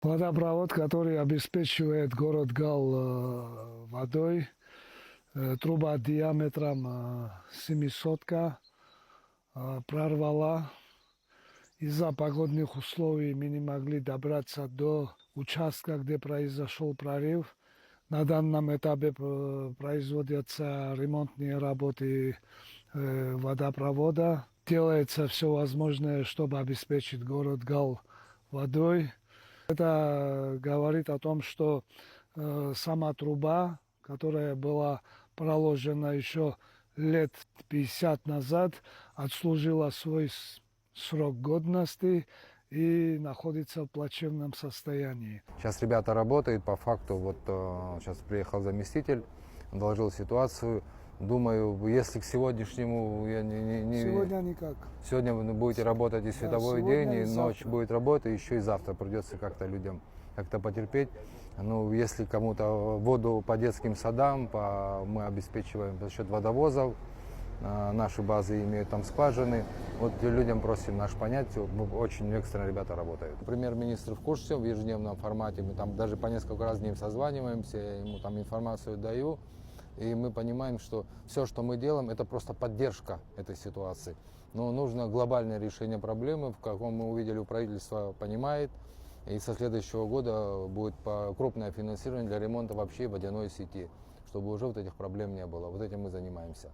Водопровод, который обеспечивает город Гал водой, труба диаметром 700 прорвала. Из-за погодных условий мы не могли добраться до участка, где произошел прорыв. На данном этапе производятся ремонтные работы водопровода. Делается все возможное, чтобы обеспечить город Гал водой. Это говорит о том, что сама труба, которая была проложена еще лет 50 назад, отслужила свой срок годности и находится в плачевном состоянии. Сейчас ребята работают, по факту, вот сейчас приехал заместитель, доложил ситуацию. Думаю, если к сегодняшнему... Сегодня никак. Сегодня вы будете работать и световой день, и ночь завтра. будет работа, еще и завтра придется как-то людям как-то потерпеть. Ну, если кому-то воду по детским садам, мы обеспечиваем за счет водовозов. Наши базы имеют там скважины. Вот людям просим наш понять, очень экстренно ребята работают. Премьер-министр в курсе в ежедневном формате, мы там даже по несколько раз с ним созваниваемся, я ему там информацию даю. И мы понимаем, что все, что мы делаем, это просто поддержка этой ситуации. Но нужно глобальное решение проблемы, в каком мы увидели, правительство понимает. И со следующего года будет крупное финансирование для ремонта вообще водяной сети, чтобы уже вот этих проблем не было. Вот этим мы занимаемся.